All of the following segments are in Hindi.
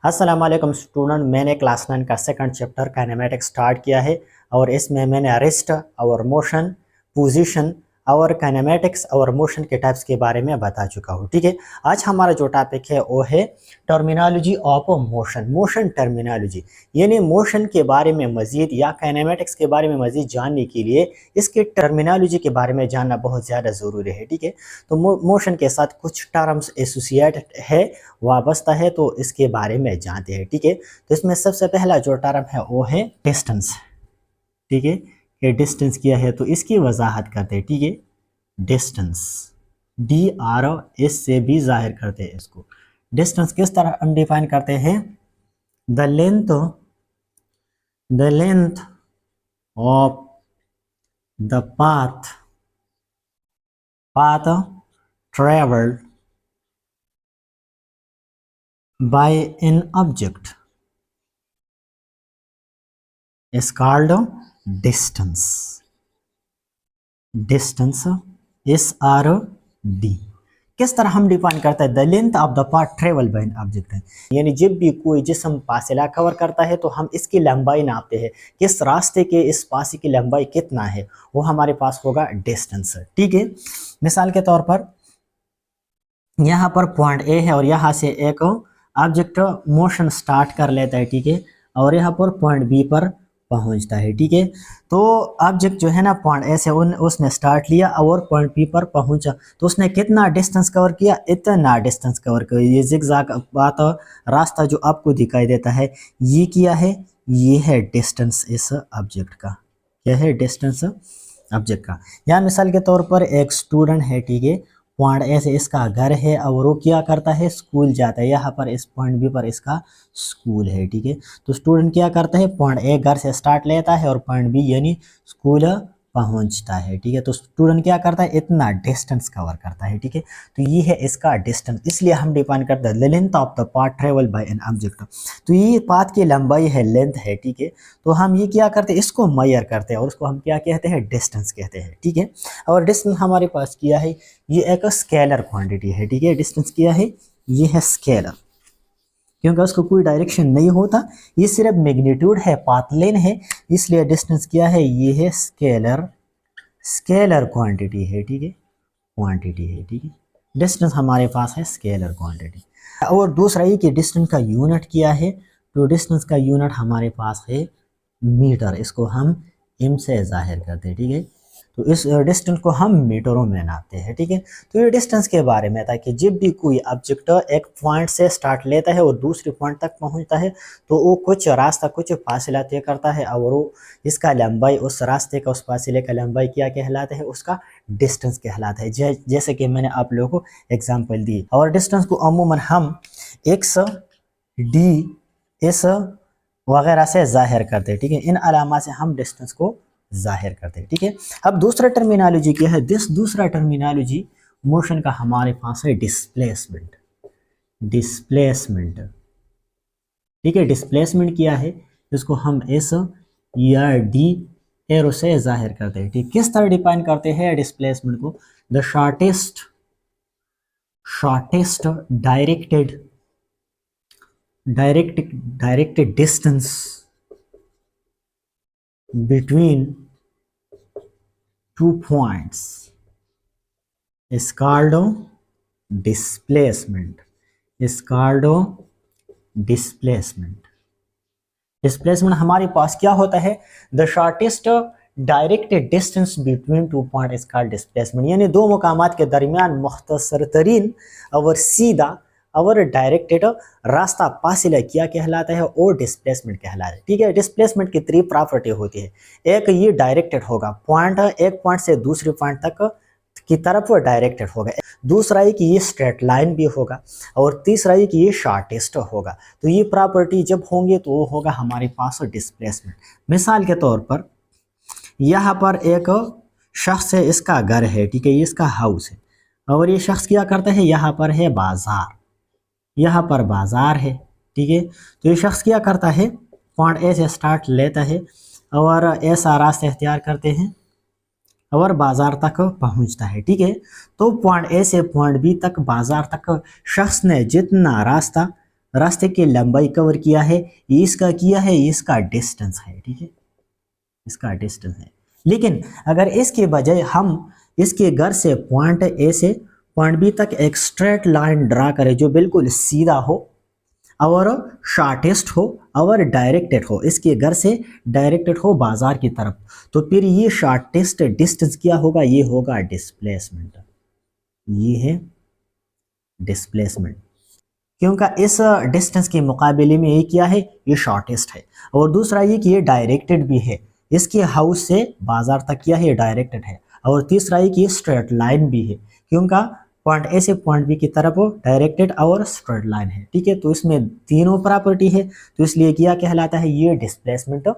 अस्सलाम वालेकुम स्टूडेंट। मैंने क्लास 9 का सेकंड चैप्टर काइनेमेटिक्स स्टार्ट किया है और इसमें मैंने रेस्ट और मोशन, पोजीशन और काइनेमेटिक्स और मोशन के टाइप्स के बारे में बता चुका हूँ। ठीक है, आज हमारा जो टॉपिक है वो है terminology of motion. Motion terminology यानी मोशन के बारे में मज़ीद या काइनेमेटिक्स के बारे में मज़ीद जानने के लिए इसके टर्मिनोलॉजी के बारे में जानना बहुत ज़्यादा ज़रूरी है। ठीक है, तो मोशन के साथ कुछ टर्म्स एसोसिएटेड है, वाबस्ता है, तो इसके बारे में जानते हैं। ठीक है, तो इसमें सबसे पहला जो टर्म है वो है डिस्टेंस। ठीक है, ये डिस्टेंस क्या है तो इसकी वजाहत करते हैं। ठीक है, डिस्टेंस DRS से भी जाहिर करते हैं इसको। डिस्टेंस किस तरह हम डिफाइन करते हैं? The length of the path travelled by an object is called distance. Distance SRD किस तरह हम डिफाइन करते हैं? The length of the path travel by an object है, यानी जब भी कोई जिस्म फासला कवर करता है तो हम इसकी लंबाई नापते हैं, किस रास्ते के इस फासले की लंबाई कितना है, वो हमारे पास होगा डिस्टेंस। ठीक है, मिसाल के तौर पर यहाँ पर पॉइंट ए है और यहाँ से एक ऑब्जेक्ट मोशन स्टार्ट कर लेता है। ठीक है, और यहाँ पर पॉइंट बी पर पहुँचता है। ठीक है, तो ऑब्जेक्ट जो है ना पॉइंट ए से उसने स्टार्ट लिया और पॉइंट बी पर पहुँचा, तो उसने कितना डिस्टेंस कवर किया? इतना डिस्टेंस कवर किया। ये जिगजैग बात रास्ता जो आपको दिखाई देता है ये किया है, ये है डिस्टेंस इस ऑब्जेक्ट का। क्या है? डिस्टेंस ऑब्जेक्ट का। यहाँ मिसाल के तौर पर एक स्टूडेंट है, ठीक है, पॉइंट ए से इसका घर है और वो क्या करता है? स्कूल जाता है। यहाँ पर इस पॉइंट बी पर इसका स्कूल है। ठीक है, तो स्टूडेंट क्या करता है? पॉइंट ए घर से स्टार्ट लेता है और पॉइंट बी यानी स्कूल पहुंचता है। ठीक है, तो स्टूडेंट क्या करता है? इतना डिस्टेंस कवर करता है। ठीक है, तो ये है इसका डिस्टेंस, इसलिए हम डिफाइन करते हैं length of the path travel by an object. तो ये पाथ की लंबाई है, लेंथ है। ठीक है, तो हम ये क्या करते हैं? इसको मेजर करते हैं और उसको हम क्या कहते हैं? डिस्टेंस कहते हैं। ठीक है, और डिस्टेंस हमारे पास किया है, ये एक स्केलर क्वांटिटी है। ठीक है, डिस्टेंस किया है, ये है स्केलर, क्योंकि उसको कोई डायरेक्शन नहीं होता, ये सिर्फ मैग्नीट्यूड है, पाथ लेन है, इसलिए डिस्टेंस क्या है? ये है स्केलर क्वांटिटी है। ठीक है, क्वांटिटी है। ठीक है, डिस्टेंस हमारे पास है स्केलर क्वांटिटी। और दूसरा ये कि डिस्टेंस का यूनिट क्या है, तो डिस्टेंस का यूनिट हमारे पास है मीटर, इसको हम m से जाहिर करते हैं। ठीक है, तो इस डिस्टेंस को हम मीटरों में नापते हैं। ठीक है, तो ये डिस्टेंस के बारे में था कि जब भी कोई ऑब्जेक्ट एक पॉइंट से स्टार्ट लेता है और दूसरे पॉइंट तक पहुंचता है तो वो कुछ रास्ता, कुछ फासला तय करता है और वो इसका लंबाई, उस रास्ते का, उस फासले का लंबाई क्या कहलाता है? उसका डिस्टेंस कहलाता है। जैसे कि मैंने आप लोगों को एग्जाम्पल दी। और डिस्टेंस को अमूमन हम x, d, s वगैरह से जाहिर करते हैं। ठीक है, इन अलामा से हम डिस्टेंस को जाहिर करते हैं। ठीक है, अब दूसरा टर्मिनोलॉजी क्या है? दूसरा टर्मिनोलॉजी मोशन का हमारे पास है डिस्प्लेसमेंट। डिस्प्लेसमेंट, ठीक है, डिस्प्लेसमेंट क्या है? इसको हम एस या डी एरो से जाहिर करते हैं। ठीक, किस तरह डिफाइन करते हैं डिस्प्लेसमेंट को? The shortest directed distance between two points is called displacement. Displacement हमारे पास क्या होता है? The shortest directed distance between two point is called displacement, यानी दो मुकामात के दरमियान मुख्तसर तरीन और सीधा और डायरेक्टेड रास्ता फासिला क्या कहलाता है? और डिस्प्लेसमेंट कहलाता है। ठीक है, डिस्प्लेसमेंट की 3 प्रॉपर्टी होती है। एक, ये डायरेक्टेड होगा, पॉइंट एक पॉइंट से दूसरे पॉइंट तक की तरफ डायरेक्टेड होगा। दूसरा है कि ये स्ट्रेट लाइन भी होगा और तीसरा है कि ये शॉर्टेस्ट होगा। तो ये प्रॉपर्टी जब होंगे तो वो होगा हमारे पास डिस्प्लेसमेंट। मिसाल के तौर पर यहाँ पर एक शख्स है, इसका घर है, ठीक है, ये इसका हाउस है, और ये शख्स क्या करता है? यहाँ पर है बाजार, यहाँ पर बाजार है। ठीक है, तो ये शख्स क्या करता है? पॉइंट ए से स्टार्ट लेता है और ऐसा रास्ता इख्तियार करते हैं और बाजार तक पहुंचता है। ठीक है, तो पॉइंट ए से पॉइंट बी तक, बाजार तक शख्स ने जितना रास्ता रास्ते की लंबाई कवर किया है, ये इसका किया है, ये इसका डिस्टेंस है, ठीक है, इसका डिस्टेंस है। लेकिन अगर इसके बजाय हम इसके घर से पॉइंट ए से पॉइंट बी तक एक स्ट्रेट लाइन ड्रा करें जो बिल्कुल सीधा हो और शॉर्टेस्ट हो और डायरेक्टेड हो, इसके घर से डायरेक्टेड हो बाजार की तरफ, तो फिर ये शॉर्टेस्ट डिस्टेंस क्या होगा, ये होगा डिस्प्लेसमेंट, ये है डिस्प्लेसमेंट। क्योंकि इस डिस्टेंस के मुकाबले में ये क्या है, ये शॉर्टेस्ट है। और दूसरा ये कि ये डायरेक्टेड भी है, इसके हाउस से बाजार तक क्या है, ये डायरेक्टेड है। और तीसरा ये कि ये स्ट्रेट लाइन भी है, क्योंकि पॉइंट ए से पॉइंट बी की तरफ डायरेक्टेड और स्ट्रेट लाइन है, ठीक है। तो इसमें तीनों प्रॉपर्टी है, तो इसलिए क्या कहलाता है, ये डिस्प्लेसमेंट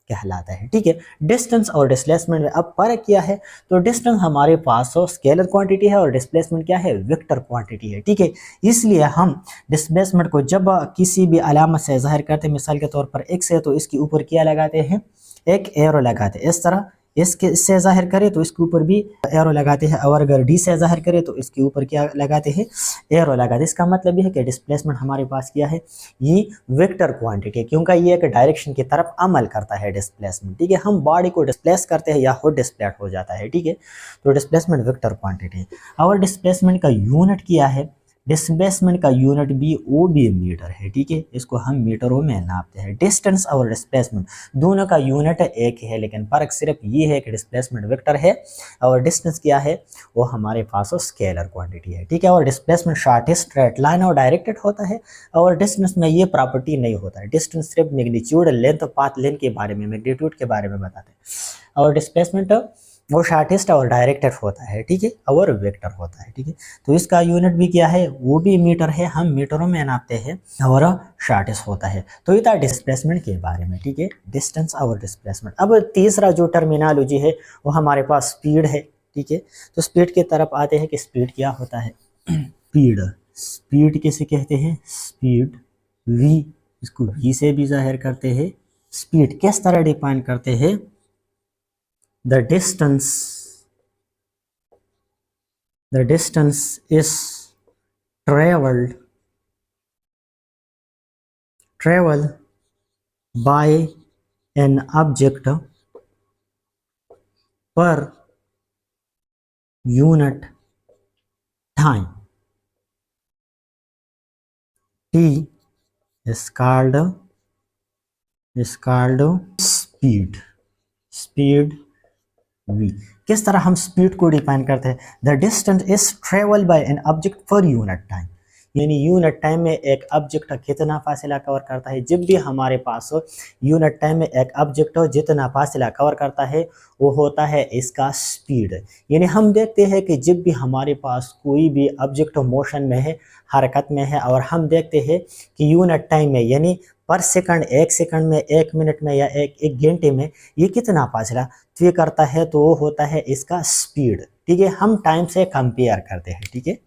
कहलाता है, ठीक है। डिस्टेंस और डिस्प्लेसमेंट में अब फर्क क्या है, तो डिस्टेंस हमारे पास स्केलर क्वांटिटी है और डिस्प्लेसमेंट क्या है, वेक्टर क्वांटिटी है, ठीक है। इसलिए हम डिस्प्लेसमेंट को जब किसी भी अलामत से जाहिर करते हैं, मिसाल के तौर पर x है तो इसके ऊपर क्या लगाते हैं, एक एरो लगाते हैं, इस तरह इससे जाहिर करें तो इसके ऊपर भी एरो लगाते हैं, और अगर डी से जाहिर करें तो इसके ऊपर क्या लगाते हैं, एरो लगाते हैं। इसका मतलब ये है कि डिस्प्लेसमेंट हमारे पास क्या है, ये वेक्टर क्वांटिटी है, क्योंकि ये एक डायरेक्शन की तरफ अमल करता है डिस्प्लेसमेंट, ठीक है। हम बॉडी को डिस्प्लेस करते हैं या खुद डिस्प्लेस हो जाता है, ठीक है। तो डिस्प्लेसमेंट वेक्टर क्वांटिटी है। और डिस्प्लेसमेंट का यूनिट क्या है, डिस्प्लेसमेंट का यूनिट भी वो भी मीटर है, ठीक है, इसको हम मीटरों में नापते हैं। डिस्टेंस और डिस्प्लेसमेंट दोनों का यूनिट एक है, लेकिन फर्क सिर्फ ये है कि डिस्प्लेसमेंट वेक्टर है और डिस्टेंस क्या है, वो हमारे पास स्केलर क्वांटिटी है, ठीक है। और डिस्प्लेसमेंट शॉर्टेस्ट स्ट्रेट लाइन और डायरेक्टेड होता है, और डिस्टेंस में ये प्रॉपर्टी नहीं होता है। डिस्टेंस सिर्फ मैग्नीट्यूड, लेंथ, पाथ लेंथ के बारे में, मैग्नीट्यूड के बारे में बताते हैं, और डिस्प्लेसमेंट वो शॉर्टेस्ट और डायरेक्टेड होता है, ठीक है, और वेक्टर होता है, ठीक है। तो इसका यूनिट भी क्या है, वो भी मीटर है, हम मीटरों में नापते हैं, और शॉर्टेस्ट होता है। तो ये था डिस्प्लेसमेंट के बारे में, ठीक है, डिस्टेंस और डिस्प्लेसमेंट। अब तीसरा जो टर्मिनोलॉजी है वो हमारे पास स्पीड है, ठीक है। तो स्पीड की तरफ आते हैं कि स्पीड क्या होता है। स्पीड, स्पीड किसे कहते हैं, स्पीड v, इसको v से भी जाहिर करते हैं। स्पीड किस तरह डिफाइन करते हैं, the distance is traveled by an object per unit time. T is called speed, speed v। किस तरह हम स्पीड को डिफाइन करते हैं, the distance is travel by an object for unit time, यानी यूनिट टाइम में एक ऑब्जेक्ट कितना फासला कवर करता है। जब भी हमारे पास यूनिट टाइम में एक ऑब्जेक्ट जितना फासला कवर करता है वो होता है इसका स्पीड। यानी हम देखते हैं कि जब भी हमारे पास कोई भी ऑब्जेक्ट मोशन में है, हरकत में है, और हम देखते हैं कि यूनिट टाइम में यानी पर सेकंड, एक सेकंड में, एक मिनट में, या एक घंटे में ये कितना फासला तय करता है, तो वो होता है इसका स्पीड, ठीक है। हम टाइम से कंपेयर करते हैं, ठीक है।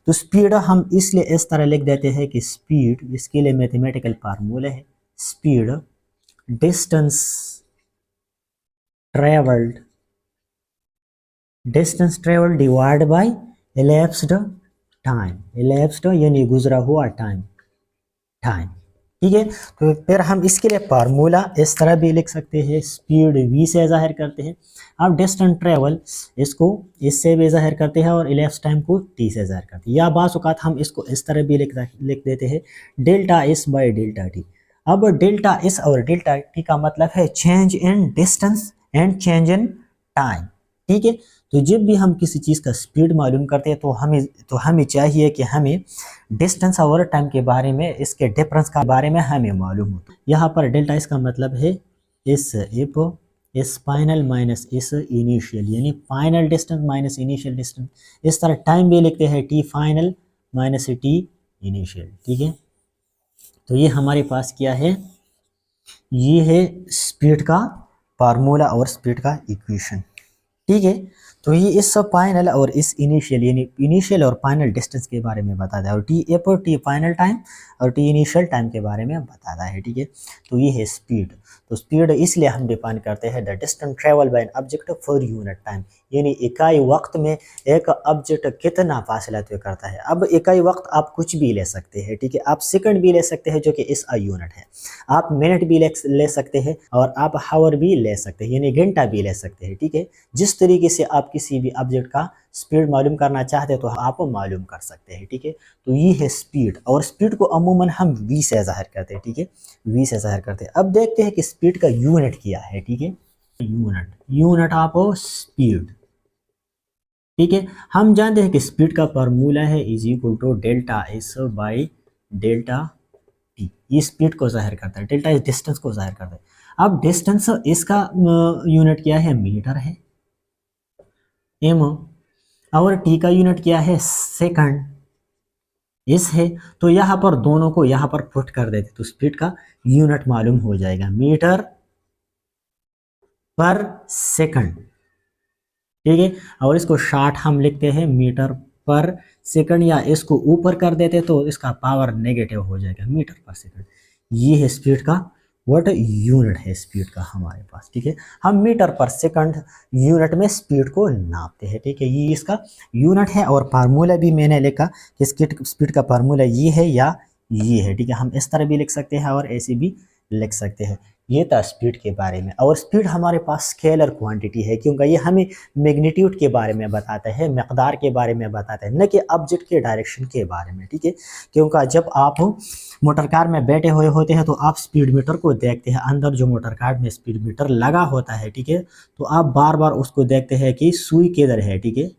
तो स्पीड हम इसलिए इस तरह लिख देते हैं कि स्पीड, इसके लिए मैथमेटिकल फार्मूला है, speed distance travelled, distance travelled divide by elapsed time, elapsed यानी गुजरा हुआ टाइम, ठीक है। तो फिर हम इसके लिए फार्मूला इस तरह भी लिख सकते हैं, स्पीड v से जाहिर करते हैं। अब डिस्टेंस ट्रेवल इसको इससे भी जाहिर करते हैं, और elapsed टाइम को t से जाहिर करते हैं, या बाज़ औक़ात हम इसको इस तरह भी लिख देते हैं, delta s by delta T. अब डेल्टा s और डेल्टा टी का मतलब है change in distance and change in time, ठीक है। तो जब भी हम किसी चीज़ का स्पीड मालूम करते हैं तो हमें चाहिए कि हमें डिस्टेंस और टाइम के बारे में, इसके डिफरेंस का बारे में हमें मालूम हो। यहाँ पर डेल्टा इसका मतलब है इस फाइनल माइनस इस इनिशियल, यानी final distance minus initial distance. इस तरह टाइम भी लिखते हैं T final minus T initial, ठीक है। तो ये हमारे पास क्या है, ये है स्पीड का फार्मूला और स्पीड का इक्वेशन, ठीक है। तो ये इस फाइनल और इस इनिशियल यानी इनिशियल और फाइनल डिस्टेंस के बारे में बताता है, और टी ए पर टी फाइनल टाइम और टी इनिशियल टाइम के बारे में बताता है, ठीक है। तो ये है स्पीड। तो स्पीड इसलिए हम डिफाइन करते हैं the distance travel by an object for unit time, यानी इकाई वक्त में एक ऑब्जेक्ट कितना फासला तय करता है। अब इकाई वक्त आप कुछ भी ले सकते हैं, ठीक है। आप सेकंड भी ले सकते हैं जो कि इस यूनिट है, आप मिनट भी ले सकते हैं, और आप हावर भी ले सकते हैं यानी घंटा भी ले सकते हैं, ठीक है। जिस तरीके से आप किसी भी ऑब्जेक्ट का स्पीड मालूम करना चाहते हैं तो आप मालूम कर सकते हैं, ठीक है। तो ये है स्पीड, और स्पीड को अमूमन हम v से ज़ाहिर करते हैं, ठीक है, v से ज़ाहिर करते हैं। अब देखते हैं कि स्पीड का यूनिट क्या है, ठीक है। यूनिट ऑफ स्पीड, ठीक है। हम जानते हैं कि स्पीड का फार्मूला है is equal to delta S by delta T. ये स्पीड को ज़ाहिर करता है, डेल्टा इस डिस्टेंस को ज़ाहिर करता है। अब डिस्टेंस इसका यूनिट क्या है, मीटर है, एम, और टी का यूनिट क्या है, सेकंड, इस है। तो यहाँ पर दोनों को यहाँ पर पुट कर देते तो स्पीड का यूनिट मालूम हो जाएगा, मीटर पर सेकंड, ठीक है। और इसको शॉर्ट हम लिखते हैं मीटर पर सेकंड, या इसको ऊपर कर देते तो इसका पावर नेगेटिव हो जाएगा, मीटर पर सेकंड। ये है स्पीड का व्हाट यूनिट है स्पीड का हमारे पास, ठीक है। हम मीटर पर सेकंड यूनिट में स्पीड को नापते हैं, ठीक है। ये इसका यूनिट है, और फार्मूला भी मैंने लिखा कि स्पीड का फार्मूला ये है या ये है, ठीक है। हम इस तरह भी लिख सकते हैं और ऐसे भी लिख सकते हैं। ये था स्पीड के बारे में। और स्पीड हमारे पास स्केलर क्वांटिटी है, क्योंकि ये हमें मैग्नीट्यूड के बारे में बताता है, मकदार के बारे में बताता है, न कि ऑब्जेक्ट के डायरेक्शन के बारे में, ठीक है। क्योंकि जब आप मोटर कार में बैठे हुए होते हैं तो आप स्पीड मीटर को देखते हैं, अंदर जो मोटर कार में स्पीड मीटर लगा होता है, ठीक है। तो आप बार बार उसको देखते हैं कि सुई किधर है, ठीक है।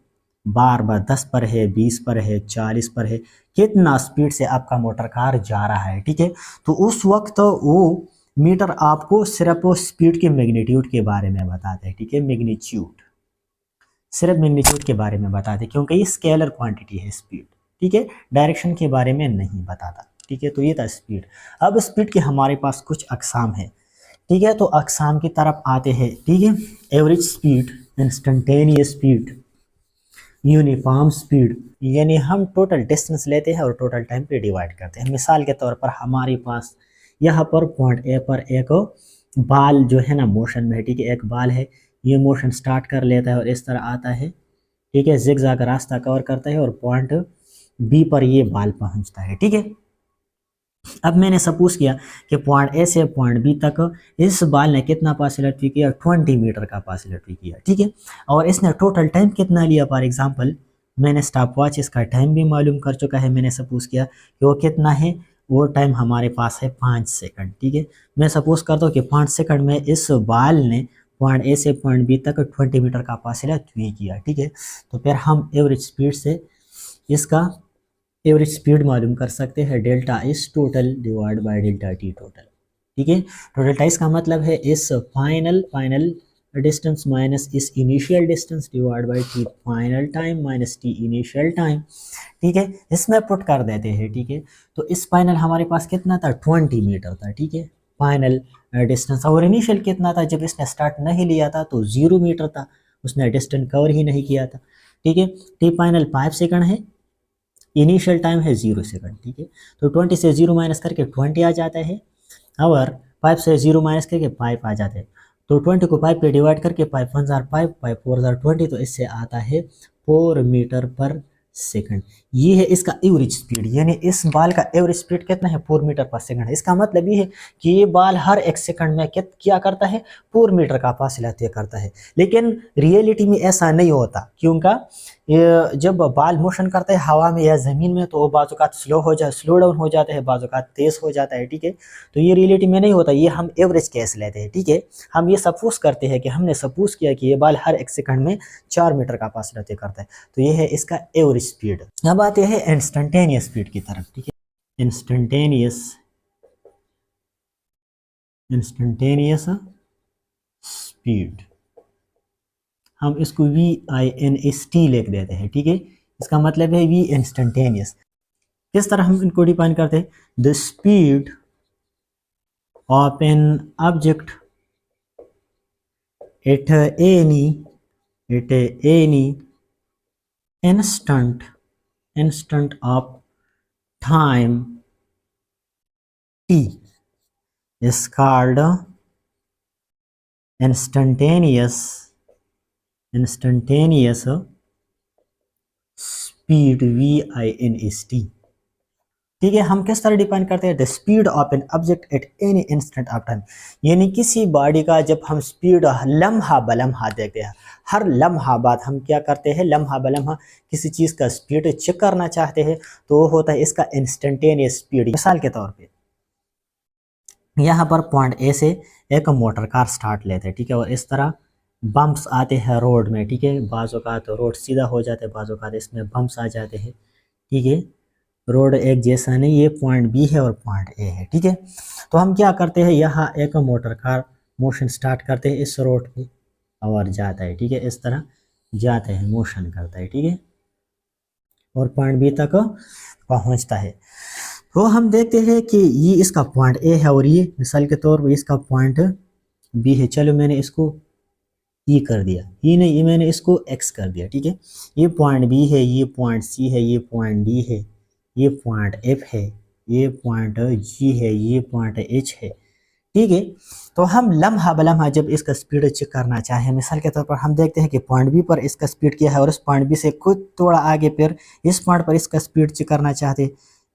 बार बार 10 पर है, 20 पर है, 40 पर है, कितना स्पीड से आपका मोटर कार जा रहा है, ठीक है। तो उस वक्त वो मीटर आपको सिर्फ स्पीड के मैग्नीट्यूड के बारे में बताते हैं, ठीक है। मैग्नीट्यूड, सिर्फ मैग्नीट्यूड के बारे में बताते हैं, क्योंकि ये स्केलर क्वांटिटी है स्पीड, ठीक है, डायरेक्शन के बारे में नहीं बताता, ठीक है। तो ये था स्पीड। अब स्पीड के हमारे पास कुछ अकसाम है, ठीक है। तो अकसाम की तरफ आते हैं, ठीक है। Average speed, instantaneous speed, uniform speed, यानी हम टोटल डिस्टेंस लेते हैं और टोटल टाइम पे डिवाइड करते हैं। मिसाल के तौर पर हमारे पास यहाँ पर पॉइंट ए पर एक बाल जो है ना मोशन में है, ठीक है। एक बाल है, ये मोशन स्टार्ट कर लेता है और इस तरह आता है, ठीक है, जिगजैग रास्ता कवर करता है और पॉइंट बी पर ये बाल पहुंचता है, ठीक है। अब मैंने सपोज किया कि पॉइंट ए से पॉइंट बी तक इस बाल ने कितना फासला तय किया, 20 मीटर का फासला तय किया, ठीक है। और इसने टोटल टाइम कितना लिया, फॉर एग्जांपल मैंने स्टॉप वॉच इसका टाइम भी मालूम कर चुका है, मैंने सपोज किया कि वो कितना है, वो टाइम हमारे पास है 5 सेकंड, ठीक है। मैं सपोज करता हूँ कि 5 सेकंड में इस बाल ने पॉइंट ए से पॉइंट बी तक 20 मीटर का फासला तय किया, ठीक है। तो फिर हम एवरेज स्पीड से इसका एवरेज स्पीड मालूम कर सकते हैं, डेल्टा इस total divide by delta T total, ठीक है। टोटल टाइस का मतलब है इस फाइनल डिस्टेंस माइनस इस initial distance divide by T final time minus T initial time, ठीक है। इसमें पुट कर देते हैं, ठीक है। तो इस फाइनल हमारे पास कितना था, 20 मीटर था, ठीक है, फाइनल डिस्टेंस। और इनिशियल कितना था, जब इसने स्टार्ट नहीं लिया था तो 0 मीटर था, उसने डिस्टेंस कवर ही नहीं किया था, ठीक है। टी फाइनल 5 सेकंड है, इनिशियल टाइम है 0 सेकंड, ठीक है। तो 20 से 0 माइनस करके 20 आ जाता है, और 5 से 0 माइनस करके 5 आ जाते हैं। तो 20 को 5 पे डिवाइड करके 5 1 जार 5, 5 4 जार 20, तो इससे आता है 4 मीटर पर सेकंड। ये है इसका एवरेज स्पीड, यानी इस बाल का एवरेज स्पीड कितना है, 4 मीटर पर सेकंड है। इसका मतलब ये है कि ये बाल हर एक सेकंड में क्या करता है, 4 मीटर का फासला तय करता है। लेकिन रियलिटी में ऐसा नहीं होता, क्योंकि जब बाल मोशन करता है हवा में या ज़मीन में तो वो बाज़-औक़ात स्लो डाउन हो जाता है, बाज़-औक़ात तेज़ हो जाता है, ठीक है। तो ये रियलिटी में नहीं होता, ये हम एवरेज केस लेते हैं, ठीक है। हम ये सपोज करते हैं कि हमने सपोज किया कि ये बाल हर एक सेकंड में 4 मीटर का फासला तय करता है। तो ये है इसका एवरेज स्पीड। अब आते हैं इंस्टेंटेनियस स्पीड की तरफ, ठीक है। इंस्टेंटेनियस स्पीड, हम इसको VINST लिख देते हैं, ठीक है। इसका मतलब है वी इंस्टेंटेनियस। किस तरह हम इनको डिफाइन करते हैं, the speed of an object at any at any instant of time t is called instantaneous speed VINST। ठीक है, हम किस तरह डिफाइन करते हैं the speed of an object at any instant of time, यानी किसी बॉडी का जब हम स्पीड लम्हा बलम्हा देखते हैं, हर लम्हा बाद हम क्या करते हैं, लम्हा बलम्हा किसी चीज़ का स्पीड चेक करना चाहते हैं तो वो होता है इसका इंस्टेंटेनियस स्पीड। मिसाल के तौर पे यहाँ पर पॉइंट ए से एक मोटर कार स्टार्ट लेते हैं, ठीक है, और इस तरह बम्प्स आते हैं रोड में, ठीक है, बाज़ औक़ात तो रोड सीधा हो जाता है, बाज़ औक़ात इसमें बम्प्स आ जाते हैं, ठीक है, रोड एक जैसा नहीं, ये पॉइंट बी है और पॉइंट ए है, ठीक है। तो हम क्या करते हैं, यहाँ एक मोटर कार मोशन स्टार्ट करते हैं इस रोड पे और जाता है, ठीक है, इस तरह जाता है, मोशन करता है, ठीक है, और पॉइंट बी तक पहुँचता है। तो हम देखते हैं कि ये इसका पॉइंट ए है और ये मिसाल के तौर पर इसका पॉइंट बी है। चलो मैंने इसको ई कर दिया, ये नहीं, ये मैंने इसको एक्स कर दिया, ठीक है, ये पॉइंट बी है, ये पॉइंट सी है, ये पॉइंट डी है, ये पॉइंट एफ है, ये पॉइंट जी है, ये पॉइंट एच है, ठीक है। तो हम लम्हा बलम्हा जब इसका स्पीड चेक करना चाहें, मिसाल के तौर पर हम देखते हैं कि पॉइंट बी पर इसका स्पीड क्या है और इस पॉइंट बी से कुछ थोड़ा आगे फिर इस पॉइंट पर इसका स्पीड चेक करना चाहते हैं,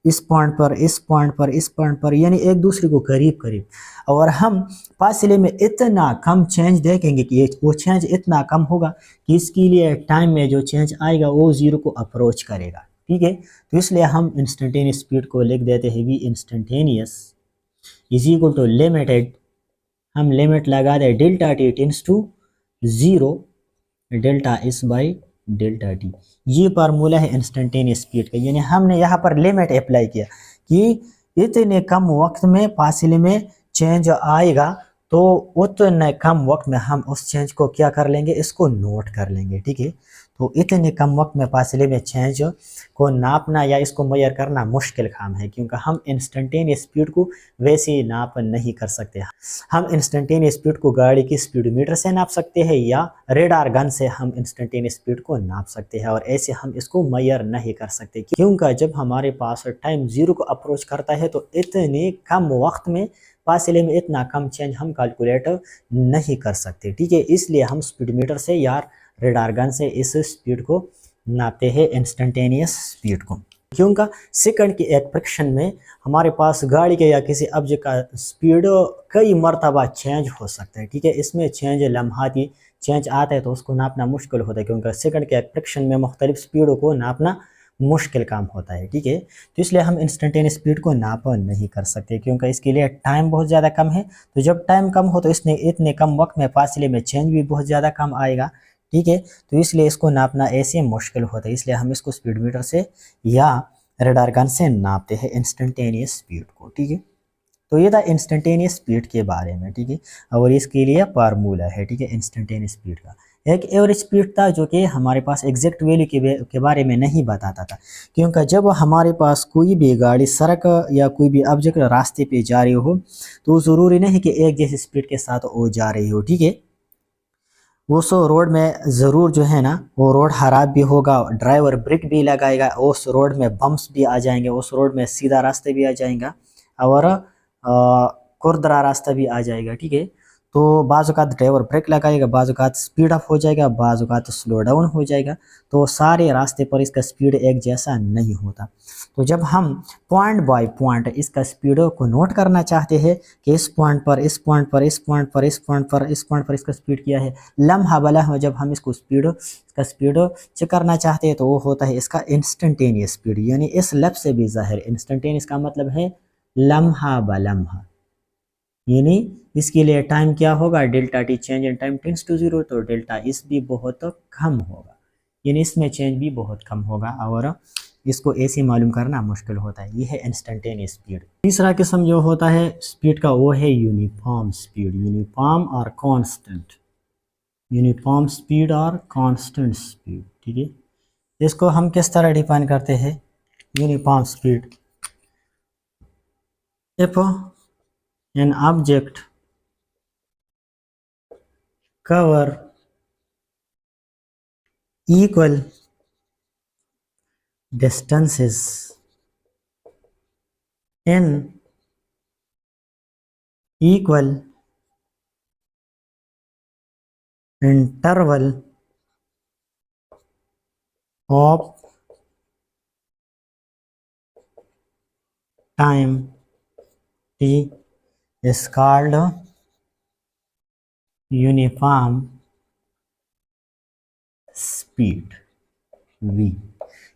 इस पॉइंट पर, इस पॉइंट पर, इस पॉइंट पर, यानी एक दूसरे को करीब करीब, और हम फासले में इतना कम चेंज देखेंगे कि वो चेंज इतना कम होगा कि इसके लिए टाइम में जो चेंज आएगा वो ज़ीरो को अप्रोच करेगा, ठीक है। तो इसलिए हम इंस्टेंटेनियस स्पीड को लिख देते हैं V instantaneous is equal to limited, हम लिमिट लगा दे delta T tends to zero delta S by delta T, ये फार्मूला है इंस्टेंटेनियस स्पीड का, यानी हमने यहाँ पर लिमिट अप्लाई किया कि इतने कम वक्त में फासले में चेंज आएगा, तो उतने कम वक्त में हम उस चेंज को क्या कर लेंगे, इसको नोट कर लेंगे, ठीक है। तो इतने कम वक्त में फासले में चेंज को नापना या इसको मेजर करना मुश्किल काम है, क्योंकि हम इंस्टेंटेनियस स्पीड को वैसे नाप नहीं कर सकते। हम इंस्टेंटेनियस स्पीड को गाड़ी की स्पीडोमीटर से नाप सकते हैं या रेडार गन से हम इंस्टेंटेनियस स्पीड को नाप सकते हैं, और ऐसे हम इसको मेजर नहीं कर सकते, क्योंकि जब हमारे पास टाइम ज़ीरो को अप्रोच करता है तो इतने कम वक्त में फासले में इतना कम चेंज हम कैलकुलेट नहीं कर सकते, ठीक है। इसलिए हम स्पीडोमीटर से या रेडार गन से इस स्पीड को नापते हैं, इंस्टेंटेनियस स्पीड को, क्योंकि सेकंड के एक फ्रैक्शन में हमारे पास गाड़ी के या किसी ऑब्जेक्ट का स्पीड कई मरतबा चेंज हो सकता है, ठीक है। इसमें चेंज लम्हाती चेंज आता है तो उसको नापना मुश्किल होता है, क्योंकि सेकंड के एक फ्रैक्शन में मुख्तलिफ स्पीडों को नापना मुश्किल काम होता है, ठीक है। तो इसलिए हम इंस्टेंटेनियस स्पीड को नाप नहीं कर सकते, क्योंकि इसके लिए टाइम बहुत ज़्यादा कम है। तो जब टाइम कम हो तो इसने इतने कम वक्त में फासले में चेंज भी बहुत ज़्यादा कम आएगा, ठीक है। तो इसलिए इसको नापना ऐसे मुश्किल होता है, इसलिए हम इसको स्पीड मीटर से या रडार गन से नापते हैं इंस्टेंटेनियस स्पीड को, ठीक है। तो ये था इंस्टेंटेनियस स्पीड के बारे में, ठीक है, और इसके लिए फार्मूला है, ठीक है, इंस्टेंटेनियस स्पीड का। एक एवरेज स्पीड था जो कि हमारे पास एग्जैक्ट वैल्यू के बारे में नहीं बताता था, क्योंकि जब हमारे पास कोई भी गाड़ी सड़क या कोई भी ऑब्जेक्ट रास्ते पे जा रही हो तो ज़रूरी नहीं कि एक जैसी स्पीड के साथ वो जा रही हो, ठीक है। वो सो रोड में ज़रूर जो है ना, वो रोड खराब भी होगा, ड्राइवर ब्रेक भी लगाएगा, उस रोड में बम्प्स भी आ जाएंगे, उस रोड में सीधा रास्ते भी आ जाएगा और खुरदरा रास्ता भी आ जाएगा, ठीक है। तो बाज़ औक़ात ड्राइवर ब्रेक लगाएगा, बाज़ औक़ात स्पीड अप हो जाएगा, बाज़ औक़ात स्लो डाउन हो जाएगा, तो सारे रास्ते पर इसका स्पीड एक जैसा नहीं होता। तो जब हम पॉइंट बाय पॉइंट इसका स्पीड को नोट करना चाहते हैं कि इस पॉइंट पर, इस पॉइंट पर, इस पॉइंट पर, इस पॉइंट पर, इस पॉइंट पर इसका स्पीड क्या है, लम्हा बलम्हा जब हम इसको इसका स्पीड चेक करना चाहते हैं तो वो होता है इसका इंस्टेंटेनियस स्पीड, यानी इस लफ्ज़ से भी ज़ाहिर इंस्टेंटेनियस का मतलब है लम्हा बलम्हा, यानी इसके लिए टाइम क्या होगा, delta T change in time tends to zero, तो डेल्टा इस भी बहुत कम होगा, यानी इसमें चेंज भी बहुत कम होगा और इसको ऐसे मालूम करना मुश्किल होता है। ये है इंस्टेंटेनियस स्पीड। तीसरा किस्म जो होता है स्पीड का वो है यूनिफॉर्म स्पीड, यूनिफॉर्म और कांस्टेंट, यूनिफॉर्म स्पीड और कांस्टेंट स्पीड, ठीक है। इसको हम किस तरह डिफाइन करते हैं, uniform speed, if an object cover equal distances in equal interval of time t is called uniform speed v।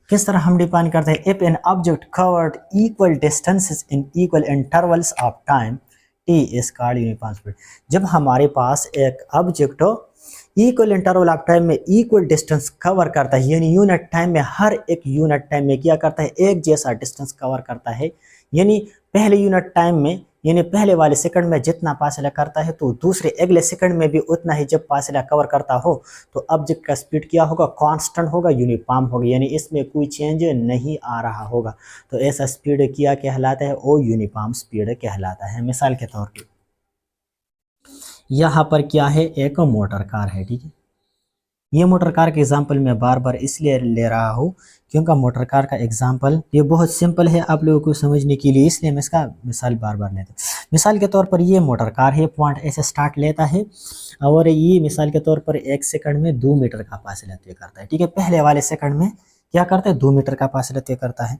किस तरह हम डिफाइन करते हैं, if N object covered equal distances in equal intervals of time T is called uniform speed. जब हमारे पास एक ऑब्जेक्ट हो इक्वल इंटरवल ऑफ टाइम में इक्वल डिस्टेंस कवर करता है, यानी यूनिट टाइम में हर एक यूनिट टाइम में क्या करता है, एक जैसा डिस्टेंस कवर करता है। यानी पहले यूनिट टाइम में, यानी पहले वाले सेकंड में जितना फासला करता है तो दूसरे अगले सेकंड में भी उतना ही जब फासला कवर करता हो तो ऑब्जेक्ट का स्पीड क्या होगा, कांस्टेंट होगा, यूनिफॉर्म होगा, यानी इसमें कोई चेंज नहीं आ रहा होगा। तो ऐसा स्पीड क्या कहलाता है, वो यूनिफॉर्म स्पीड कहलाता है। मिसाल के तौर पे यहाँ पर क्या है, एक मोटर कार है, ठीक है। ये मोटर कार का एग्जाम्पल मैं बार बार इसलिए ले रहा हूँ क्योंकि मोटर कार का एग्जाम्पल ये बहुत सिंपल है आप लोगों को समझने के लिए, इसलिए मैं इसका मिसाल बार बार लेता हूँ। मिसाल के तौर पर ये मोटर कार है, पॉइंट ऐसे स्टार्ट लेता है और ये मिसाल के तौर पर 1 सेकंड में 2 मीटर का फासला तय करता है, ठीक है। पहले वाले सेकंड में क्या करता है, 2 मीटर का फासला तय करता है,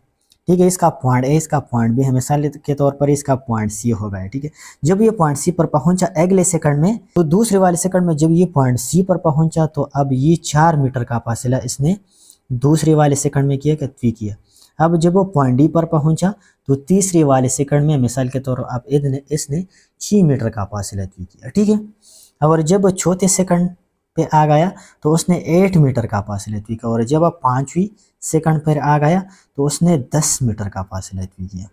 ठीक है। इसका पॉइंट ए, इसका पॉइंट बी है, मिसाल के तौर पर इसका पॉइंट सी होगा, ठीक है। जब ये पॉइंट सी पर पहुंचा अगले सेकंड में, तो दूसरे वाले सेकंड में जब ये पॉइंट सी पर पहुंचा तो अब ये 4 मीटर का फासला इसने दूसरे वाले सेकंड में किया, तय किया। अब जब वो पॉइंट डी पर पहुंचा तो तीसरे वाले सेकंड में मिसाल के तौर पर अब इसने 6 मीटर का फासला तय किया, ठीक है। और जब चौथे सेकंड पे आ गया तो उसने 8 मीटर का फासला तय किया, और जब अब 5वीं सेकंड पर आ गया तो उसने 10 मीटर का फासला तय किया,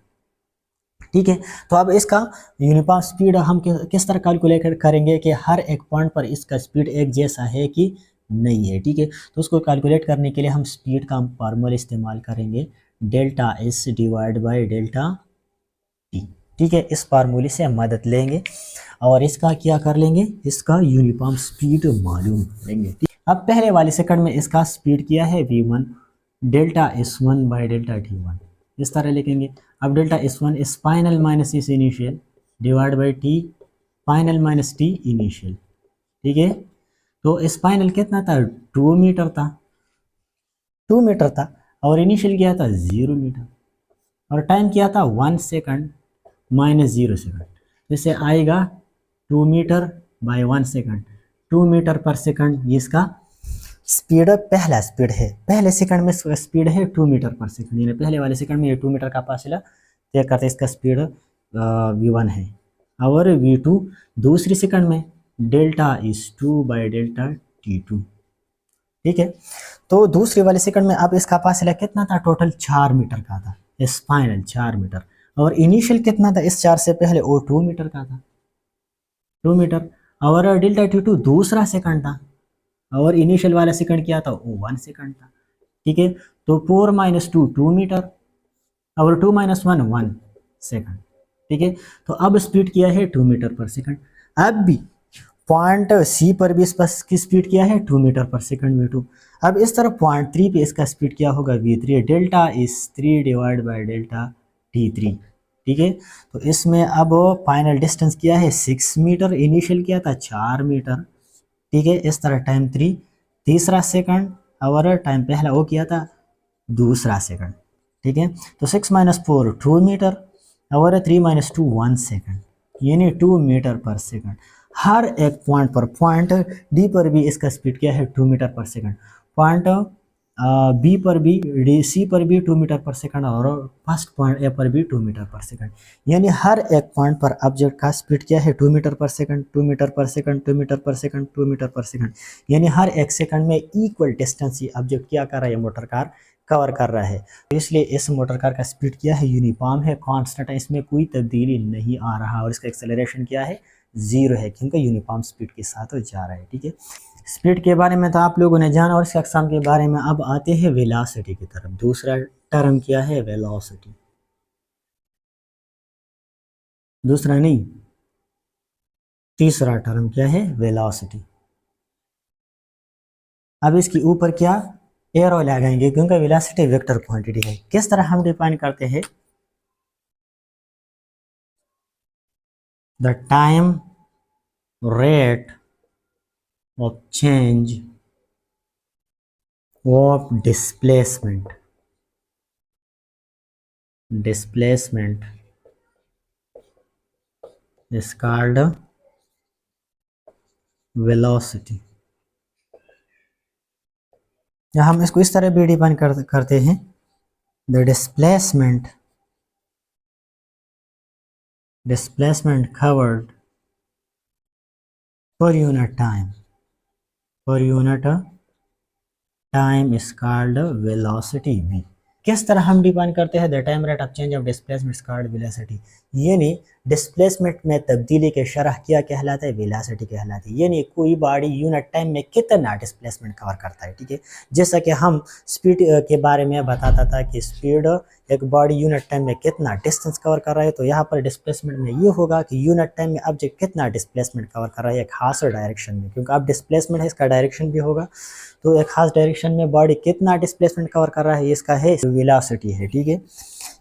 ठीक है। तो अब इसका यूनिफॉर्म स्पीड हम किस तरह कैलकुलेट करेंगे कि हर एक पॉइंट पर इसका स्पीड एक जैसा है कि नहीं है, ठीक है। तो उसको कैलकुलेट करने के लिए हम स्पीड का फार्मूला इस्तेमाल करेंगे, delta S divide by delta T, ठीक है। इस फार्मूले से हम मदद लेंगे और इसका क्या कर लेंगे, इसका यूनिफॉर्म स्पीड मालूम करेंगे, ठीक। अब पहले वाले सेकंड में इसका स्पीड किया है v1, delta s1 by delta t1, इस तरह लिखेंगे। अब डेल्टा s1 इस फाइनल माइनस इस initial divide by T final minus T initial, ठीक है। तो इस फाइनल कितना था, 2 मीटर था, 2 मीटर था, और इनिशियल किया था 0 मीटर, और टाइम किया था 1 सेकंड माइनस 0 सेकंड, जैसे आएगा 2 metre by 1 second, 2 metre per second, ये इसका स्पीड पहला स्पीड है। पहले सेकंड में स्पीड है 2 मीटर पर सेकंड, यानी पहले वाले सेकंड में ये 2 मीटर का फासला तय करते, इसका स्पीड v1 है। और v2 दूसरी सेकंड में delta is 2 by delta t2, ठीक है। तो दूसरे वाले सेकंड में अब इसका फासला कितना था, टोटल 4 मीटर का था, इस फाइनल 4 मीटर, और इनिशियल कितना था इस 4 से पहले, वो 2 मीटर का था, 2 मीटर। और डेल्टा t2 दूसरा सेकंड था, और इनिशियल वाला सेकंड क्या था, वो 1 सेकंड था, ठीक है। तो 4 माइनस 2 2 मीटर, और 2 माइनस 1 1 सेकंड, ठीक है। तो अब स्पीड किया है 2 मीटर पर सेकंड। अब भी पॉइंट सी पर भी इस बस की स्पीड क्या है, 2 मीटर पर सेकंड v2। अब इस तरफ पॉइंट 3 पे इसका स्पीड क्या होगा, v3, delta is 3 divide by delta t3, ठीक है। तो इसमें अब फाइनल डिस्टेंस किया है 6 मीटर, इनिशियल किया था 4 मीटर, ठीक है। इस तरह टाइम 3 तीसरा सेकंड, और टाइम पहला वो किया था दूसरा सेकंड, ठीक है। तो 6 माइनस 4 2 मीटर, और 3 माइनस 2 1 सेकंड, यानी 2 मीटर पर सेकंड। हर एक पॉइंट पर, पॉइंट डी पर भी इसका स्पीड क्या है, 2 metre per second, point B पर भी, डी सी पर भी 2 मीटर पर सेकंड, और फर्स्ट पॉइंट ए पर भी 2 मीटर पर सेकंड। यानी हर एक पॉइंट पर ऑब्जेक्ट का स्पीड क्या है, 2 metre per second, 2 metre per second, 2 metre per second, 2 metre per second. यानी हर एक सेकंड में इक्वल डिस्टेंस ही ऑब्जेक्ट क्या कर रहा है, मोटर कार कवर कर रहा है। तो इसलिए इस मोटर कार का स्पीड क्या है, यूनिफॉर्म है, कांस्टेंट है, इसमें कोई तब्दीली नहीं आ रहा, और इसका एक्सेलरेशन क्या है, 0 है, क्योंकि यूनिफॉर्म स्पीड के साथ वो जा रहा है, ठीक है। स्पीड के बारे में तो आप लोगों ने जाना, और इसके अक़साम के बारे में। अब आते हैं वेलोसिटी की तरफ। दूसरा टर्म क्या है, वेलोसिटी, दूसरा नहीं, तीसरा टर्म क्या है, वेलोसिटी। अब इसके ऊपर क्या एरो लगाएंगे क्योंकि वेलोसिटी वेक्टर क्वांटिटी है। किस तरह हम डिफाइन करते हैं, the time rate of change of displacement is called velocity। या हम इसको इस तरह भी डिफाइन करते हैं, the displacement covered per unit time is called velocity v। किस तरह हम डिफाइन करते हैं, the time rate of change of displacement called velocity, यानी डिस्प्लेसमेंट में तब्दीली के शरह क्या कहलाता है, वेलोसिटी कहलाती है। यानी कोई बॉडी यूनिट टाइम में कितना डिस्प्लेसमेंट कवर करता है, ठीक है। जैसा कि हम स्पीड के बारे में बताता था कि स्पीड एक बॉडी यूनिट टाइम में कितना डिस्टेंस कवर कर रहा है, तो यहाँ पर डिस्प्लेसमेंट में ये होगा कि यूनिट टाइम में ऑब्जेक्ट कितना डिस्प्लेसमेंट कवर कर रहा है एक खास डायरेक्शन में, क्योंकि अब डिस्प्लेसमेंट है इसका डायरेक्शन भी होगा, तो एक खास डायरेक्शन में बॉडी कितना डिस्प्लेसमेंट कवर कर रहा है इसका है वेलोसिटी है, ठीक है।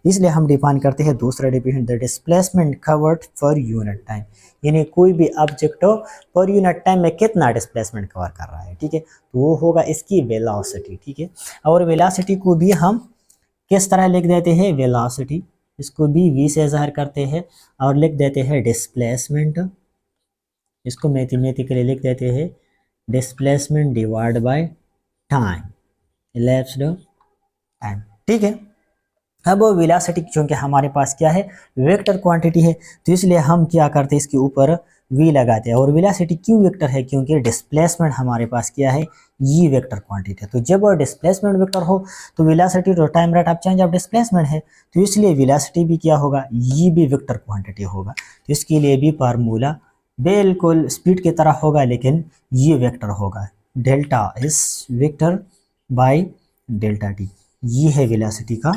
इसलिए हम डिफाइन करते हैं दूसरा definition, the displacement covered for unit time, यानी कोई भी ऑब्जेक्ट हो पर यूनिट टाइम में कितना डिस्प्लेसमेंट कवर कर रहा है, ठीक है, तो वो होगा इसकी वेलोसिटी, ठीक है। और वेलोसिटी को भी हम किस तरह लिख देते हैं, वेलोसिटी इसको भी v से ज़ाहिर करते हैं और लिख देते हैं डिस्प्लेसमेंट, इसको मैथमेटिकली लिख देते हैं displacement divide by time, elapsed time, ठीक है। अब वो वेलोसिटी चूंकि हमारे पास क्या है, वेक्टर क्वांटिटी है, तो इसलिए हम क्या करते हैं, इसके ऊपर v लगाते हैं। और वेलोसिटी क्यों वेक्टर है, क्योंकि डिस्प्लेसमेंट हमारे पास क्या है, ये वेक्टर क्वांटिटी है। तो जब डिस्प्लेसमेंट वेक्टर हो तो वेलोसिटी तो time rate of change of displacement है, तो इसलिए वेलोसिटी भी क्या होगा, ये भी वेक्टर क्वांटिटी होगा। तो इसके लिए भी फार्मूला बिल्कुल स्पीड की तरह होगा, लेकिन ये वेक्टर होगा, डेल्टा इस वेक्टर बाय डेल्टा टी, ये है वेलोसिटी का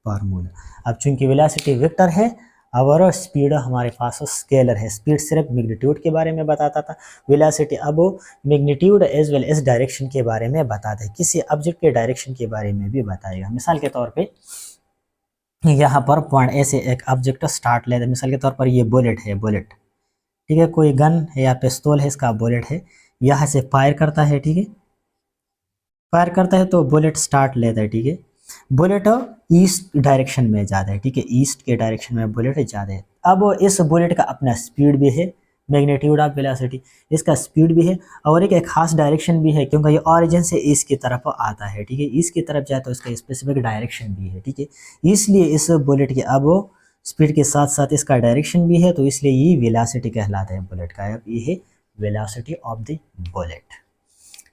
फार्मूला। अब चूंकि वेलोसिटी वेक्टर है और स्पीड हमारे पास स्केलर है, स्पीड सिर्फ मैग्नीट्यूड के बारे में बताता था, वेलोसिटी अब magnitude as well as direction के बारे में बताता है, किसी ऑब्जेक्ट के डायरेक्शन के बारे में भी बताएगा। मिसाल के तौर पे यहाँ पर पॉइंट ए से एक ऑब्जेक्ट स्टार्ट लेते हैं, मिसाल के तौर पर ये बुलेट है, बुलेट, ठीक है, कोई गन है या पिस्तौल है, इसका बुलेट है, यहाँ से फायर करता है, ठीक है, फायर करता है तो बुलेट स्टार्ट लेता है, ठीक है, बुलेट ईस्ट डायरेक्शन में ज़्यादा है, ठीक है, ईस्ट के डायरेक्शन में बुलेट ज़्यादा है। अब इस बुलेट का अपना स्पीड भी है, मैग्नीट्यूड ऑफ वेलोसिटी, इसका स्पीड भी है और एक खास डायरेक्शन भी है, क्योंकि ये ऑरिजिन से ईस्ट की तरफ आता है, ठीक है, ईस्ट की तरफ जाए तो इसका स्पेसिफिक डायरेक्शन भी है, ठीक है। इसलिए इस बुलेट के अब स्पीड के साथ साथ इसका डायरेक्शन भी है, तो इसलिए ये वेलोसिटी कहलाता है बुलेट का। अब ये है वेलोसिटी ऑफ द बुलेट,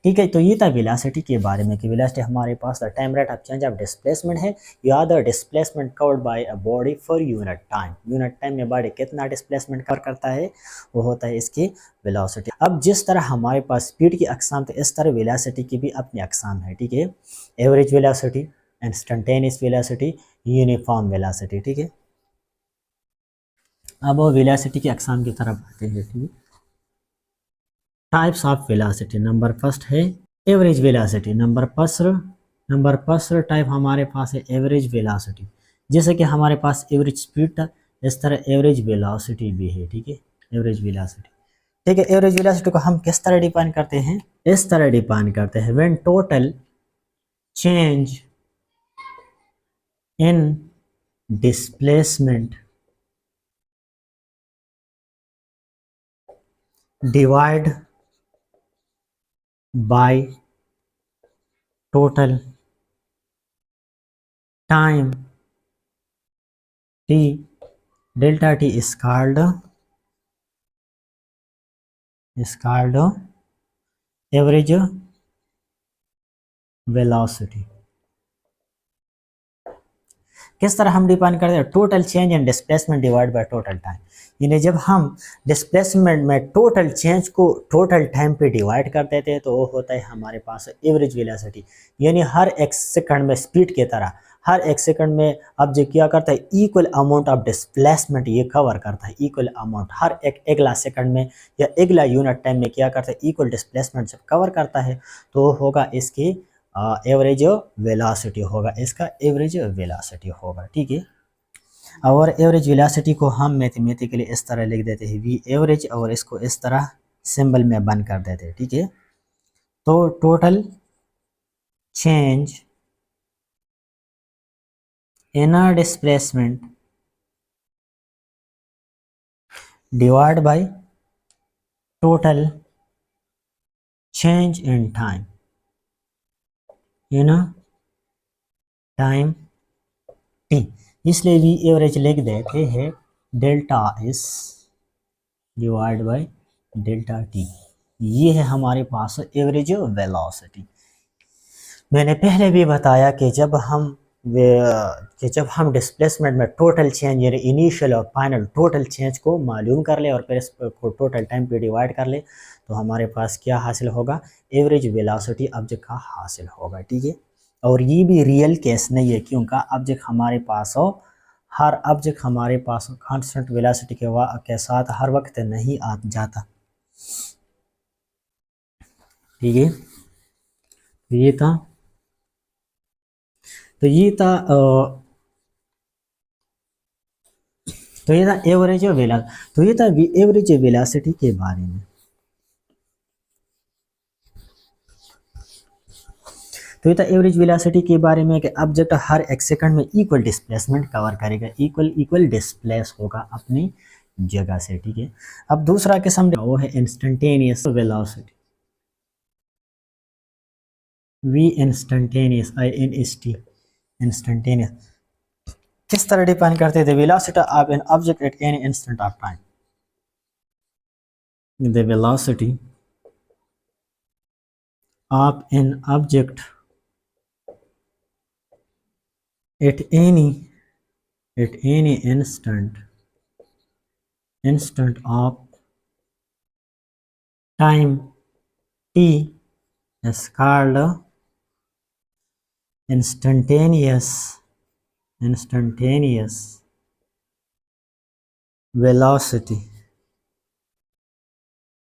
ठीक है। तो ये था वेलोसिटी के बारे में कि वेलोसिटी हमारे पास the time rate of change of displacement है, या the displacement covered by a body for unit time, unit time में बॉडी कितना डिस्प्लेसमेंट कवर करता है वो होता है इसकी वेलोसिटी। अब जिस तरह हमारे पास स्पीड की अकसाम, तो इस तरह वेलोसिटी की भी अपनी अकसाम है, ठीक है, average velocity, instantaneous velocity, uniform velocity, ठीक है। अब वो वेलोसिटी की अकसाम की तरफ आते हैं, ठीक है। Types of velocity, number first है average velocity, number first type हमारे पास है एवरेज वेलोसिटी। जैसे कि हमारे पास एवरेज स्पीड था, इस तरह एवरेज वेलोसिटी भी है, ठीक है, एवरेज वेलोसिटी, ठीक है। एवरेज वेलोसिटी को हम किस तरह डिफाइन करते हैं, इस तरह डिफाइन करते हैं, when total change in displacement divide by total time t, delta t is called average velocity। किस तरह हम डिफाइन करते हैं, total change in displacement divide by total time, यानी जब हम डिस्प्लेसमेंट में टोटल चेंज को टोटल टाइम पे डिवाइड कर देते हैं तो वो होता है हमारे पास एवरेज वेलोसिटी, यानी हर एक सेकंड में स्पीड की तरह हर एक सेकंड में ऑब्जेक्ट क्या करता है, इक्वल अमाउंट ऑफ डिस्प्लेसमेंट ये कवर करता है। इक्वल अमाउंट हर एक अगला सेकंड में या अगला यूनिट टाइम में क्या करता है, इक्वल डिस्प्लेसमेंट जब कवर करता है तो होगा इसकी एवरेज वेलोसिटी होगा, इसका एवरेज वेलोसिटी होगा। ठीक है, और एवरेज वेलोसिटी को हम मैथमेटिकली इस तरह लिख देते हैं वी एवरेज, और इसको इस तरह सिंबल में बंद कर देते हैं। ठीक है, तो total change in displacement divide by total change in time in time T, इसलिए वी एवरेज लिख देते हैं delta S divide by delta T. ये है हमारे पास एवरेज वेलोसिटी। मैंने पहले भी बताया कि जब हम डिस्प्लेसमेंट में टोटल चेंज यानी इनिशियल और फाइनल टोटल चेंज को मालूम कर ले और फिर इसको टोटल टाइम पे डिवाइड कर ले तो हमारे पास क्या हासिल होगा, एवरेज वेलोसिटी ऑब्जेक्ट का हासिल होगा। ठीक है, और ये भी रियल केस नहीं है क्योंकि ऑब्जेक्ट हमारे पास हो, हर ऑब्जेक्ट हमारे पास कांस्टेंट वेलोसिटी के साथ हर वक्त नहीं आ जाता। ठीक है, ये था तो ये था तो ये था एवरेज वेला तो ये था एवरेज वेलोसिटी के बारे में। तो ये था एवरेज वेलोसिटी के बारे में कि ऑब्जेक्ट हर एक सेकंड में इक्वल डिस्प्लेसमेंट कवर करेगा, इक्वल डिस्प्लेस होगा अपनी जगह से। ठीक है, अब दूसरा किस्म वो है instantaneous velocity, V instantaneous INST instantaneous. किस तरह डिफाइन करते हैं, the velocity of an object at any instant of time, the velocity of an object at any instant of time t is called instantaneous velocity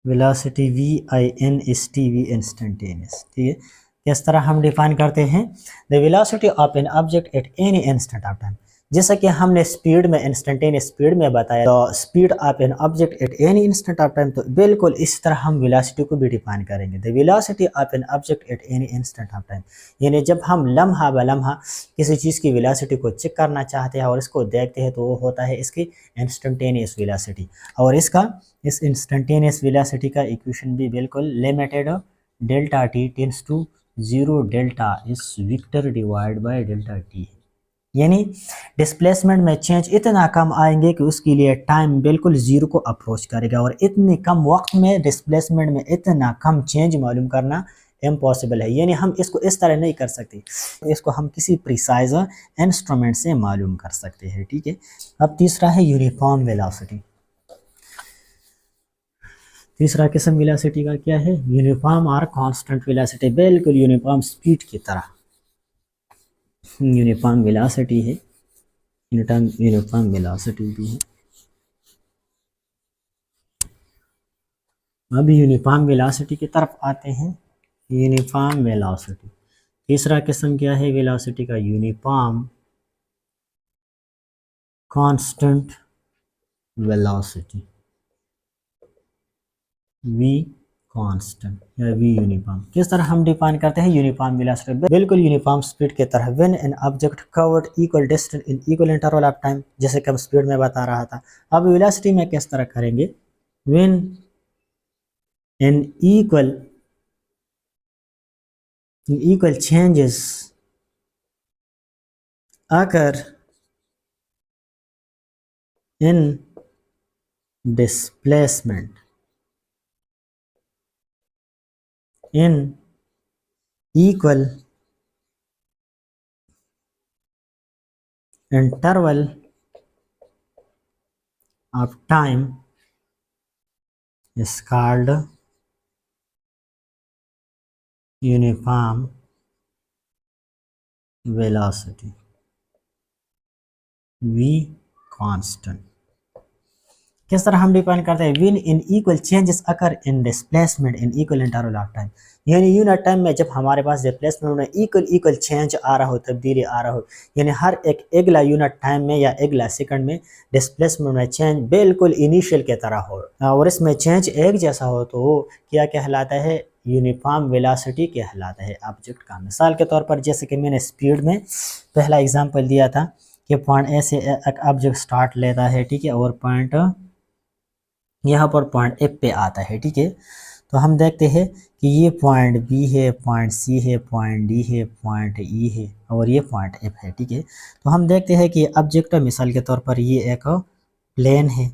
VINST instantaneous. ठीक है, किस तरह हम डिफाइन करते हैं, the velocity of an object at any instant of time, जैसा कि हमने स्पीड में इंस्टेंटेनियस स्पीड में बताया तो speed of an object at any instant of time, तो बिल्कुल इस तरह हम वेलोसिटी को भी डिफाइन करेंगे, the velocity of an object at any instant of time, यानी जब हम लम्हा ब लम्हा किसी चीज़ की वेलोसिटी को चेक करना चाहते हैं और इसको देखते हैं तो वो होता है इसकी इंस्टेंटेनियस वेलोसिटी। और इस इंस्टेंटेनियस वेलोसिटी का इक्वेशन भी बिल्कुल limited delta T tends to 0 delta S vector divide by delta T, यानी डिस्प्लेसमेंट में चेंज इतना कम आएंगे कि उसके लिए टाइम बिल्कुल जीरो को अप्रोच करेगा, और इतने कम वक्त में डिस्प्लेसमेंट में इतना कम चेंज मालूम करना इम्पॉसिबल है, यानी हम इसको इस तरह नहीं कर सकते, इसको हम किसी प्रिसाइज इंस्ट्रूमेंट से मालूम कर सकते हैं। ठीक है, अब तीसरा है यूनिफॉर्म वेलोसिटी। तीसरा किस्म वेलोसिटी का क्या है, यूनिफॉर्म और कांस्टेंट वेलोसिटी, बिल्कुल यूनिफॉर्म स्पीड की तरह यूनिफॉर्म वेलोसिटी है, यूनिफॉर्म वेलोसिटी भी है। अब यूनिफॉर्म वेलोसिटी की तरफ आते हैं, यूनिफॉर्म वेलोसिटी। तीसरा किस्म क्या है वेलोसिटी का, uniform constant velocity, V constant या वी यूनिफॉर्म। किस तरह हम डिफाइन करते हैं यूनिफॉर्म वेलोसिटी, बिल्कुल यूनिफॉर्म स्पीड की तरह, when an object covered equal distance in equal interval of time, जैसे कि हम स्पीड में बता रहा था। अब वेलोसिटी में किस तरह करेंगे, when an equal changes occur in displacement in equal interval of time is called uniform velocity। v constant. किस तरह हम डिफाइन करते हैं, when in equal changes occur in displacement in equal interval of time, यानी यूनिट टाइम में जब हमारे पास डिस्प्लेसमेंट में इक्वल चेंज आ रहा हो, तब्दीली आ रहा हो, यानी हर एक अगला यूनिट टाइम में या अगला सेकंड में डिस्प्लेसमेंट में चेंज बिल्कुल इनिशियल के तरह हो और इसमें चेंज एक जैसा हो, तो वो क्या कहलाता है, यूनिफॉर्म वेलोसिटी कहलाता है ऑब्जेक्ट का। मिसाल के तौर पर जैसे कि मैंने स्पीड में पहला एग्जांपल दिया था कि पॉइंट ए से एक ऑब्जेक्ट स्टार्ट लेता है, ठीक है, और पॉइंट यहाँ पर पॉइंट एफ पे आता है, ठीक है। तो हम देखते हैं कि ये पॉइंट बी है, पॉइंट सी है, पॉइंट डी है, पॉइंट ई है और ये पॉइंट एफ है, ठीक है। तो हम देखते हैं कि ऑब्जेक्ट मिसाल के तौर पर ये एक प्लेन है,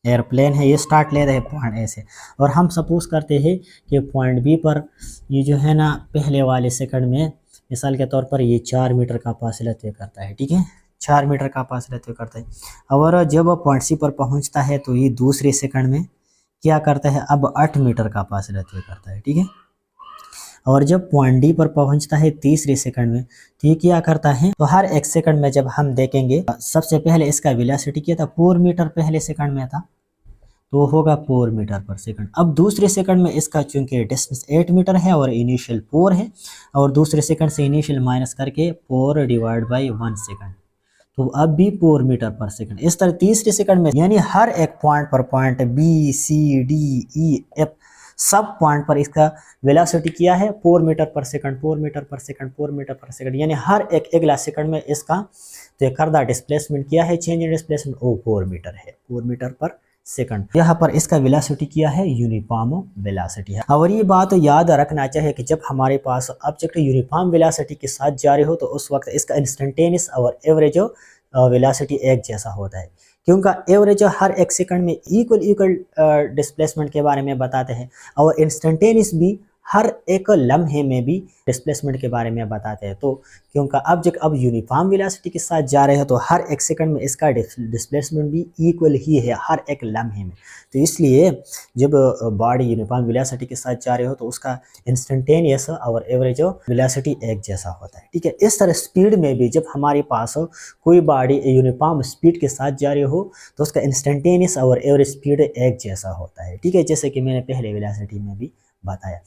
एयरप्लेन है, ये स्टार्ट ले रहे हैं पॉइंट ए से और हम सपोज करते हैं कि पॉइंट बी पर ये जो है ना पहले वाले सेकंड में मिसाल के तौर पर ये 4 मीटर का फासला तय करता है, ठीक है, 4 मीटर का फासला तय करता है। और जब पॉइंट सी पर पहुंचता है तो ये दूसरे सेकंड में क्या करता है, अब 8 मीटर का फासला तय करता है, ठीक है। और जब पॉइंट डी पर पहुंचता है तीसरे सेकंड में तो ये क्या करता है, तो हर एक सेकंड में जब हम देखेंगे, सबसे पहले इसका वेलोसिटी क्या था, 4 मीटर पहले सेकंड में था, तो होगा 4 मीटर पर सेकंड। अब दूसरे सेकंड में इसका चूंकि डिस्टेंस 8 मीटर है और इनिशियल 4 है और दूसरे सेकंड से इनिशियल माइनस करके 4 डिवाइड बाई 1 सेकंड, तो अब भी 4 मीटर पर सेकंड। इस तरह तीसरे सेकंड में यानी हर एक पॉइंट पर, point B C D E F सब पॉइंट पर इसका वेलोसिटी किया है 4 metre per second, 4 metre per second, 4 metre per second, यानी हर एक अगला सेकंड में इसका तो करदा डिस्प्लेसमेंट किया है, चेंज इन डिस्प्लेसमेंट वो 4 मीटर है, 4 मीटर पर सेकंड। यहाँ पर इसका वेलोसिटी किया है, यूनिफॉर्म वेलोसिटी है। और ये बात याद रखना चाहिए कि जब हमारे पास ऑब्जेक्ट यूनिफॉर्म वेलोसिटी के साथ जा रहे हो तो उस वक्त इसका इंस्टेंटेनियस और एवरेज वेलोसिटी एक जैसा होता है, क्योंकि एवरेज हर एक सेकंड में इक्वल डिस्प्लेसमेंट के बारे में बताते हैं और इंस्टेंटेनियस भी हर एक लम्हे में भी डिस्प्लेसमेंट के बारे में बताते हैं। तो क्योंकि ऑब्जेक्ट अब यूनिफॉर्म वेलोसिटी के साथ जा रहे हैं तो हर एक सेकंड में इसका डिस्प्लेसमेंट भी इक्वल ही है हर एक लम्हे में, तो इसलिए जब बॉडी यूनिफॉर्म वेलोसिटी के साथ जा रहे हो तो उसका इंस्टेंटेनियस और एवरेज वेलोसिटी एक जैसा होता है, ठीक है। इस तरह स्पीड में भी जब हमारे पास कोई बॉडी यूनिफॉर्म स्पीड के साथ जा रही हो तो उसका इंस्टेंटेनियस और एवरेज स्पीड एक जैसा होता है, ठीक है, जैसे कि मैंने पहले वेलोसिटी में भी बताया।